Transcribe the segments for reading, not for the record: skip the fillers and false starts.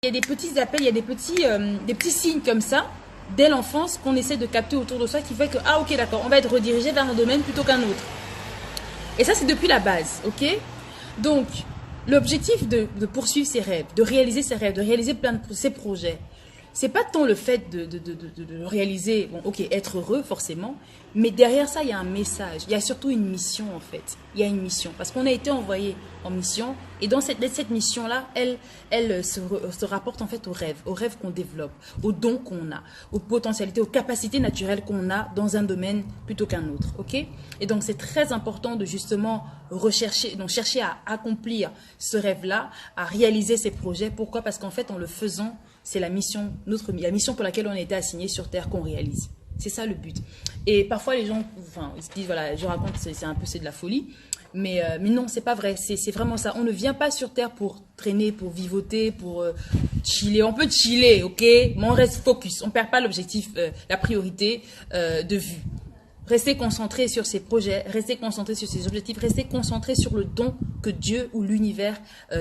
Il y a des petits appels, il y a des petits signes comme ça, dès l'enfance, qu'on essaie de capter autour de soi, qui fait que, ah ok, d'accord, on va être redirigé vers un domaine plutôt qu'un autre. Et ça, c'est depuis la base, ok? Donc, l'objectif de poursuivre ses rêves, de réaliser ses rêves, de réaliser plein de ses projets, c'est pas tant le fait de réaliser, bon, ok, être heureux, forcément, mais derrière ça, il y a un message, il y a surtout une mission, en fait. Il y a une mission, parce qu'on a été envoyé en mission, et dans cette mission-là, elle se rapporte en fait aux rêves qu'on développe, aux dons qu'on a, aux potentialités, aux capacités naturelles qu'on a dans un domaine plutôt qu'un autre, ok? Et donc, c'est très important de justement rechercher, donc chercher à accomplir ce rêve-là, à réaliser ces projets. Pourquoi? Parce qu'en fait, en le faisant, c'est la mission pour laquelle on a été assigné sur Terre qu'on réalise. C'est ça le but. Et parfois les gens, enfin, ils se disent voilà, je raconte, c'est de la folie, mais non, c'est pas vrai. C'est vraiment ça. On ne vient pas sur Terre pour traîner, pour vivoter, pour chiller. On peut chiller, ok, mais on reste focus. On perd pas l'objectif, la priorité de vue. Restez concentré sur ses projets, restez concentré sur ses objectifs, restez concentré sur le don que Dieu ou l'univers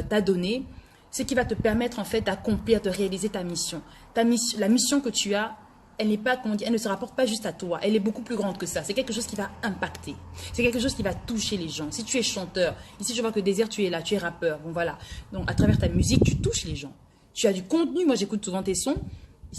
t'a donné. Ce qui va te permettre en fait d'accomplir, de réaliser ta mission. La mission que tu as, elle n'est pas, comment dire, elle ne se rapporte pas juste à toi. Elle est beaucoup plus grande que ça. C'est quelque chose qui va impacter. C'est quelque chose qui va toucher les gens. Si tu es chanteur, ici je vois que Désir, tu es là, tu es rappeur. Bon voilà. Donc à travers ta musique, tu touches les gens. Tu as du contenu. Moi j'écoute souvent tes sons.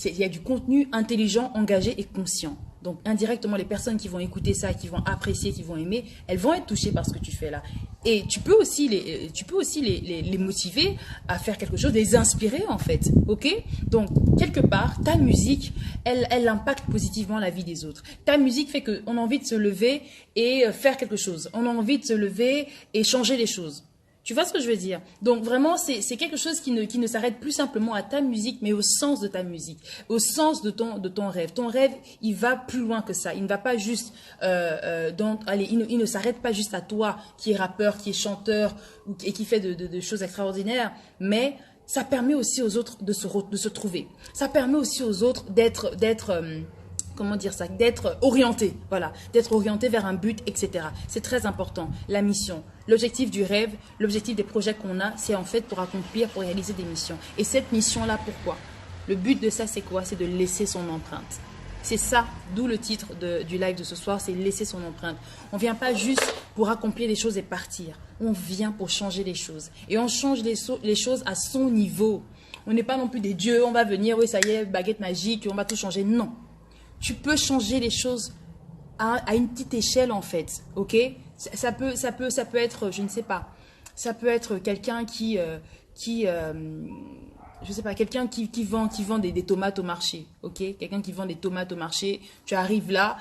Il y a du contenu intelligent, engagé et conscient. Donc indirectement, les personnes qui vont écouter ça, qui vont apprécier, qui vont aimer, elles vont être touchées par ce que tu fais là. Et tu peux aussi les motiver à faire quelque chose, les inspirer en fait, ok? Donc quelque part, ta musique, elle impacte positivement la vie des autres. Ta musique fait qu'on a envie de se lever et faire quelque chose. On a envie de se lever et changer les choses. Tu vois ce que je veux dire? Donc vraiment, c'est quelque chose qui ne s'arrête plus simplement à ta musique, mais au sens de ta musique, au sens de ton rêve. Ton rêve, il va plus loin que ça. Il ne va pas juste, il ne s'arrête pas juste à toi qui est rappeur, qui est chanteur et qui fait de choses extraordinaires, mais ça permet aussi aux autres de se trouver. Ça permet aussi aux autres comment dire ça, d'être orienté, voilà, d'être orienté vers un but, etc. C'est très important, la mission. L'objectif du rêve, l'objectif des projets qu'on a, c'est en fait pour accomplir, pour réaliser des missions. Et cette mission-là, pourquoi? Le but de ça, c'est quoi? C'est de laisser son empreinte. C'est ça, d'où le titre du live de ce soir, c'est laisser son empreinte. On ne vient pas juste pour accomplir les choses et partir. On vient pour changer les choses. Et on change les choses à son niveau. On n'est pas non plus des dieux, on va venir, oui, ça y est, baguette magique, on va tout changer. Non. Tu peux changer les choses à une petite échelle en fait, ok? Ça peut être, je ne sais pas, ça peut être quelqu'un je sais pas, quelqu'un qui vend des tomates au marché, ok? Quelqu'un qui vend des tomates au marché, tu arrives là,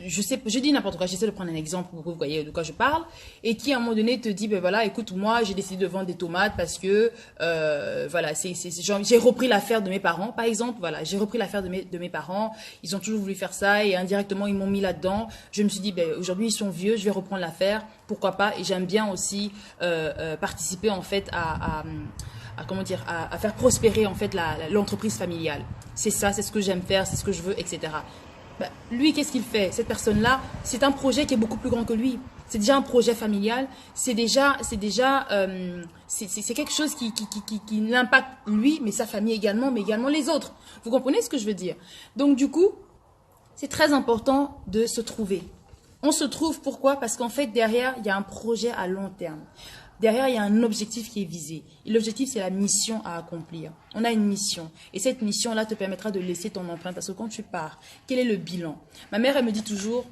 je dis n'importe quoi, j'essaie de prendre un exemple pour que vous voyez de quoi je parle, et qui à un moment donné te dit, ben voilà, écoute, moi j'ai décidé de vendre des tomates parce que, voilà, j'ai repris l'affaire de mes parents, par exemple, voilà, j'ai repris l'affaire de mes parents, ils ont toujours voulu faire ça et indirectement ils m'ont mis là-dedans, je me suis dit, ben aujourd'hui ils sont vieux, je vais reprendre l'affaire, pourquoi pas, et j'aime bien aussi participer en fait comment dire, à faire prospérer en fait l'entreprise familiale. C'est ça, c'est ce que j'aime faire, c'est ce que je veux, etc. Ben, lui, qu'est-ce qu'il fait? Cette personne-là, c'est un projet qui est beaucoup plus grand que lui. C'est déjà un projet familial. C'est quelque chose qui l'impacte lui, mais sa famille également, mais également les autres. Vous comprenez ce que je veux dire? Donc du coup, c'est très important de se trouver. On se trouve pourquoi? Parce qu'en fait, derrière, il y a un projet à long terme. Derrière, il y a un objectif qui est visé. Et l'objectif, c'est la mission à accomplir. On a une mission. Et cette mission-là te permettra de laisser ton empreinte. Parce que quand tu pars, quel est le bilan? Ma mère, elle me dit toujours,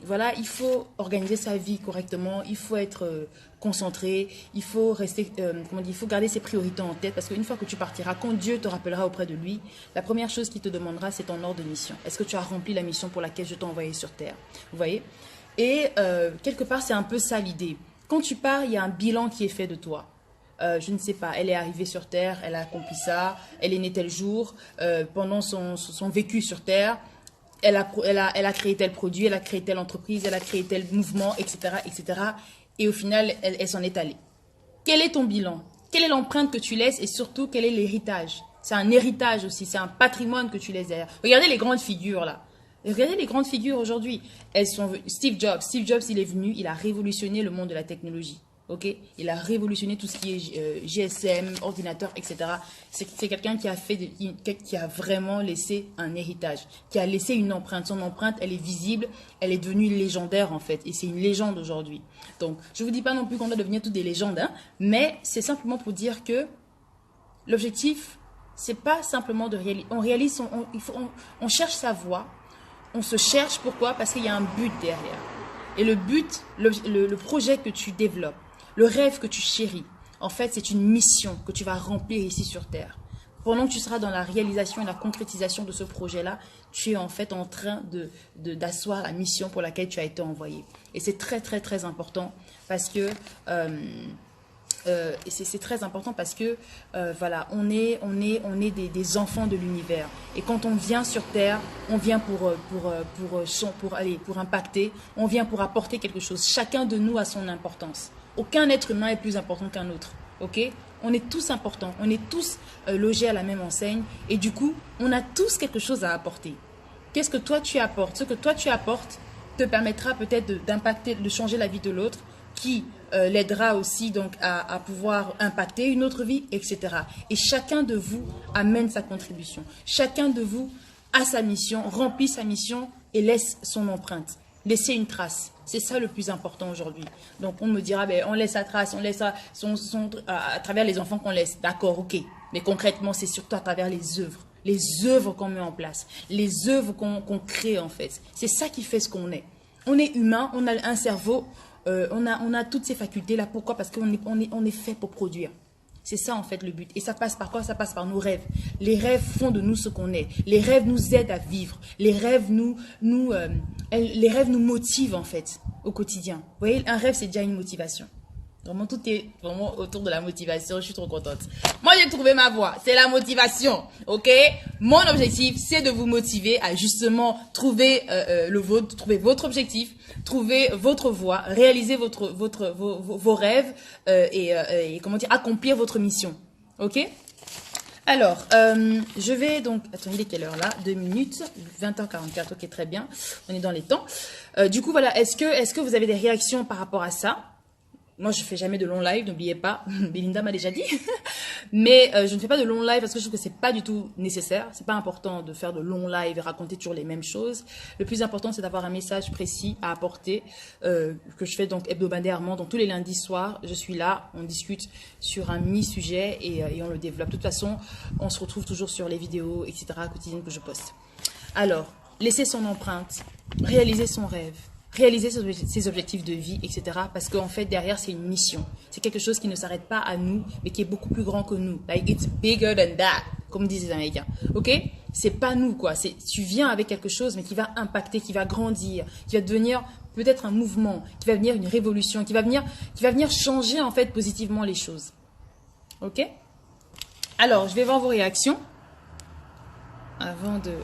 voilà, il faut organiser sa vie correctement. Il faut être concentré. Il faut rester, comment dire, il faut garder ses priorités en tête. Parce qu'une fois que tu partiras, quand Dieu te rappellera auprès de lui, la première chose qu'il te demandera, c'est ton ordre de mission. Est-ce que tu as rempli la mission pour laquelle je t'ai envoyé sur terre? Vous voyez? Et quelque part, c'est un peu ça l'idée. Quand tu pars, il y a un bilan qui est fait de toi. Je ne sais pas, elle est arrivée sur Terre, elle a accompli ça, elle est née tel jour, pendant son vécu sur Terre, elle a créé tel produit, elle a créé telle entreprise, elle a créé tel mouvement, etc. etc. Et au final, elle s'en est allée. Quel est ton bilan? Quelle est l'empreinte que tu laisses et surtout, quel est l'héritage? C'est un héritage aussi, c'est un patrimoine que tu laisses derrière. Regardez les grandes figures là. Regardez les grandes figures aujourd'hui. Steve Jobs, il est venu, il a révolutionné le monde de la technologie. Ok, il a révolutionné tout ce qui est GSM, ordinateur, etc. C'est quelqu'un qui a qui a vraiment laissé un héritage, qui a laissé une empreinte. Son empreinte, elle est visible, elle est devenue légendaire en fait, et c'est une légende aujourd'hui. Donc, je vous dis pas non plus qu'on doit devenir toutes des légendes, hein, mais c'est simplement pour dire que l'objectif, c'est pas simplement de réaliser. On réalise, on cherche sa voie, on se cherche. Pourquoi? Parce qu'il y a un but derrière. Et le but, le projet que tu développes, le rêve que tu chéris, en fait, c'est une mission que tu vas remplir ici sur Terre. Pendant que tu seras dans la réalisation et la concrétisation de ce projet-là, tu es en fait en train d'asseoir la mission pour laquelle tu as été envoyé. Et c'est très, très, très important parce que... c'est très important parce que voilà, on est des enfants de l'univers. Et quand on vient sur Terre, on vient pour impacter, on vient pour apporter quelque chose. Chacun de nous a son importance. Aucun être humain est plus important qu'un autre. Ok? On est tous importants, on est tous logés à la même enseigne. Et du coup, on a tous quelque chose à apporter. Qu'est-ce que toi tu apportes? Ce que toi tu apportes te permettra peut-être d'impacter, de changer la vie de l'autre, qui l'aidera aussi donc à pouvoir impacter une autre vie, etc. Et chacun de vous amène sa contribution. Chacun de vous a sa mission, remplit sa mission et laisse son empreinte. Laissez une trace. C'est ça le plus important aujourd'hui. Donc on me dira, ben, on laisse sa trace, on laisse à travers les enfants qu'on laisse. D'accord, ok. Mais concrètement, c'est surtout à travers les œuvres. Les œuvres qu'on met en place. Les œuvres qu'on crée en fait. C'est ça qui fait ce qu'on est. On est humain, on a un cerveau. On a toutes ces facultés-là. Pourquoi? Parce qu'on est fait pour produire. C'est ça en fait le but. Et ça passe par quoi? Ça passe par nos rêves. Les rêves font de nous ce qu'on est. Les rêves nous aident à vivre. Les rêves nous motivent en fait au quotidien. Vous voyez, un rêve c'est déjà une motivation. Vraiment, tout est vraiment autour de la motivation. Je suis trop contente. Moi, j'ai trouvé ma voie. C'est la motivation. Ok? Mon objectif, c'est de vous motiver à justement trouver le vôtre, trouver votre objectif, trouver votre voie, réaliser vos rêves et comment dire, accomplir votre mission. Ok? Alors, je vais donc... Attends, il est quelle heure là? 2 minutes, 20h44. Ok, très bien. On est dans les temps. Du coup, voilà. Est-ce que vous avez des réactions par rapport à ça? Moi, je fais jamais de long live, n'oubliez pas. Belinda m'a déjà dit. Mais je ne fais pas de long live parce que je trouve que c'est pas du tout nécessaire. C'est pas important de faire de long live et raconter toujours les mêmes choses. Le plus important, c'est d'avoir un message précis à apporter que je fais donc hebdomadairement. Donc tous les lundis soirs, je suis là. On discute sur un mini-sujet et on le développe. De toute façon, on se retrouve toujours sur les vidéos, etc. quotidiennes que je poste. Alors, laisser son empreinte, réaliser son rêve. Réaliser ses objectifs de vie, etc. Parce qu'en fait, derrière, c'est une mission. C'est quelque chose qui ne s'arrête pas à nous, mais qui est beaucoup plus grand que nous. Like, it's bigger than that, comme disent les Américains. Ok? C'est pas nous, quoi. Tu viens avec quelque chose, mais qui va impacter, qui va grandir, qui va devenir peut-être un mouvement, qui va venir une révolution, qui va venir changer, en fait, positivement les choses. Ok? Alors, je vais voir vos réactions.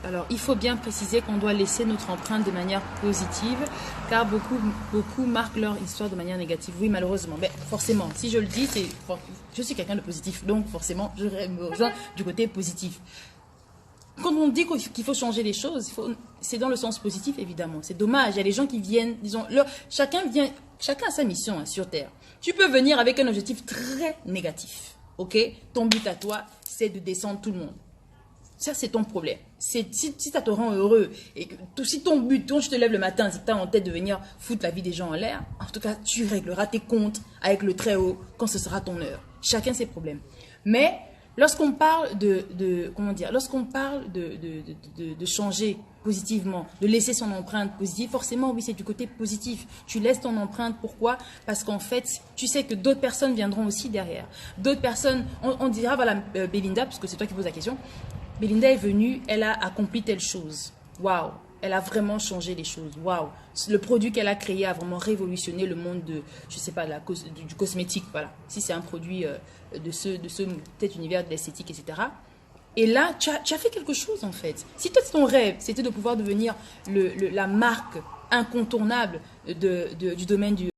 Alors, il faut bien préciser qu'on doit laisser notre empreinte de manière positive, car beaucoup marquent leur histoire de manière négative. Oui, malheureusement. Mais forcément, si je le dis, je suis quelqu'un de positif, donc forcément, je me rejoins du côté positif. Quand on dit qu'il faut changer les choses, c'est dans le sens positif, évidemment. C'est dommage, il y a des gens qui viennent, disons, chacun a sa mission hein, sur Terre. Tu peux venir avec un objectif très négatif, ok? Ton but à toi, c'est de descendre tout le monde. Ça, c'est ton problème. Si ça te rend heureux et que si ton but, quand je te lève le matin, c'est que tu as en tête de venir foutre la vie des gens en l'air, en tout cas, tu régleras tes comptes avec le Très-Haut quand ce sera ton heure. Chacun ses problèmes. Mais lorsqu'on parle lorsqu'on parle de changer positivement, de laisser son empreinte positive, forcément, oui, c'est du côté positif. Tu laisses ton empreinte. Pourquoi? Parce qu'en fait, tu sais que d'autres personnes viendront aussi derrière. D'autres personnes, on dira, voilà, Belinda, puisque c'est toi qui poses la question, Belinda est venue, elle a accompli telle chose. Waouh, elle a vraiment changé les choses. Waouh, le produit qu'elle a créé a vraiment révolutionné le monde de, je sais pas, du cosmétique. Voilà, si c'est un produit de ce peut-être univers de l'esthétique, etc. Et là, tu as fait quelque chose en fait. Si toi, ton rêve, c'était de pouvoir devenir la marque incontournable du domaine du